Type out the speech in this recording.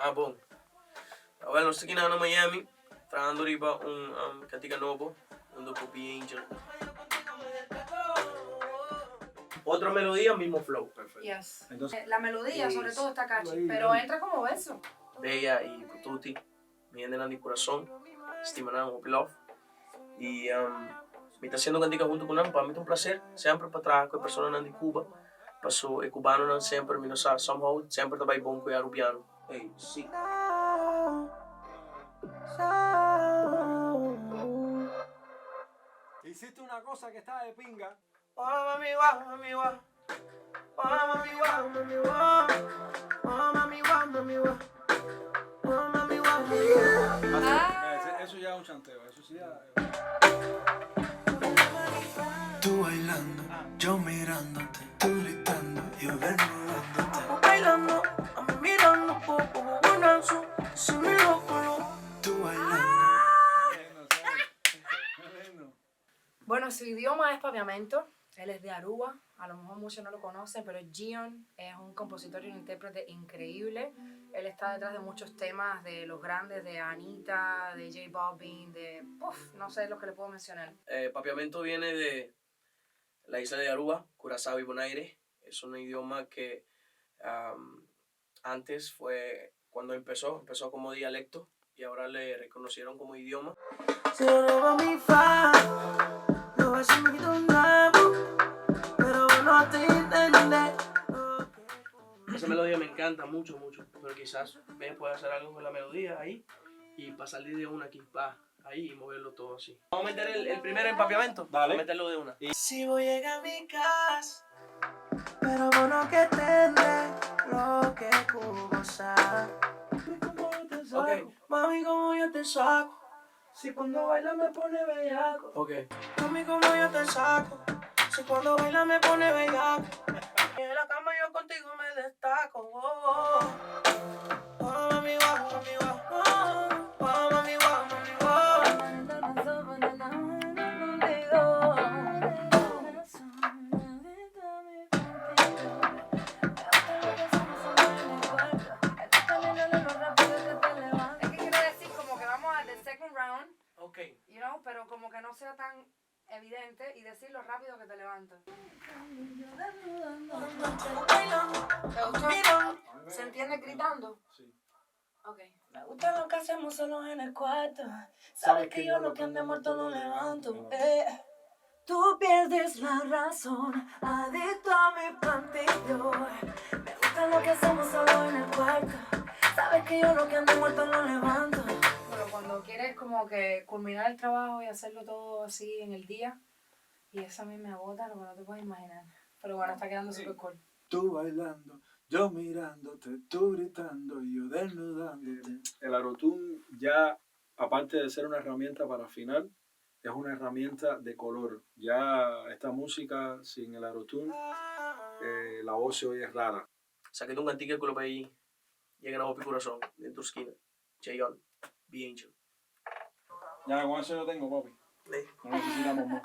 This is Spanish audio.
Ah, bom. Well, nós aqui na Miami, falando riba cantiga novo, do Be Angel. Otra melodía, mismo flow. Perfecto. Yes. Entonces, La melodía sobre todo está catchy, ahí, pero ahí. entra como verso. Bella y Pututi, mi gente de corazón, estiman un love. Y me está haciendo cantica junto con él, para mí es un placer, siempre para atrás con personas de Cuba. Paso el cubano não sempre, me não sabe, somehow, sempre está bem bom com o piano. Hey, sí. Hiciste una cosa que está de pinga. Oh, mami, guau, mami, guau. Oh, mami, guau, mami, guau. Oh, mami, guau, mami, guau. Oh, mami, guau, mami, guau. Eso ya es un chanteo, eso sí ya... Tú bailando, yo mirándote, tú gritando, yo desnudándote. Bailando, a mí mirando, bonanzo, si me lo colo. Tú bailando. Bueno, su idioma es papiamento. Él es de Aruba. A lo mejor muchos no lo conocen, pero Gion es un compositor y un intérprete increíble. Él está detrás de muchos temas de los grandes, de Anita, de J Balvin, de... no sé lo que le puedo mencionar. Papiamento viene de la isla de Aruba, Curazao y Bonaire. Es un idioma que antes fue, cuando empezó como dialecto y ahora le reconocieron como idioma. Esa melodía me encanta mucho, pero quizás pueda hacer algo con la melodía ahí y pasar de una aquí, ahí y moverlo todo así. Vamos a meter el primer empapiamento. Dale. Vamos a meterlo de una. Si voy a llegar a mi casa, pero bueno que tendré lo que gozar. Ok. Mami, como yo te saco, si cuando baila me pone bellaco. Ok. Mami, como yo te saco, si cuando baila me pone bellaco. Y en la cama yo contigo me destaco. Oh, oh, oh, mami, guau, mami, guau. Oh, oh, mami, guau, mami, guau. Es que quiero decir como que vamos a the second round, Ok. pero como que no sea tan evidente y decirlo rápido que te levantas. ¿Te gustó? ¿Se entiende gritando? Sí. Ok. Me gusta lo que hacemos solos en el cuarto. Sabes que yo lo que ande muerto lo levanto. Tú pierdes la razón, adicto a mi pantillo. Me gusta lo que hacemos solos en el cuarto. Sabes que yo lo que ande muerto lo levanto. Pero cuando quieres como que culminar el trabajo y hacerlo todo así en el día, y eso a mí me agota lo que no te puedes imaginar. Pero bueno, está quedando súper cool. Tú bailando, yo mirándote, tú gritando y yo desnudándote. El Auto-Tune ya, aparte de ser una herramienta para afinar, es una herramienta de color. Ya esta música sin el Auto-Tune, la voz se oye rara. Saqué un cantique con lo que ahí llega a mi corazón, de tu esquina. Jayon, Be Angel. Ya con eso yo tengo, papi. No necesitamos más.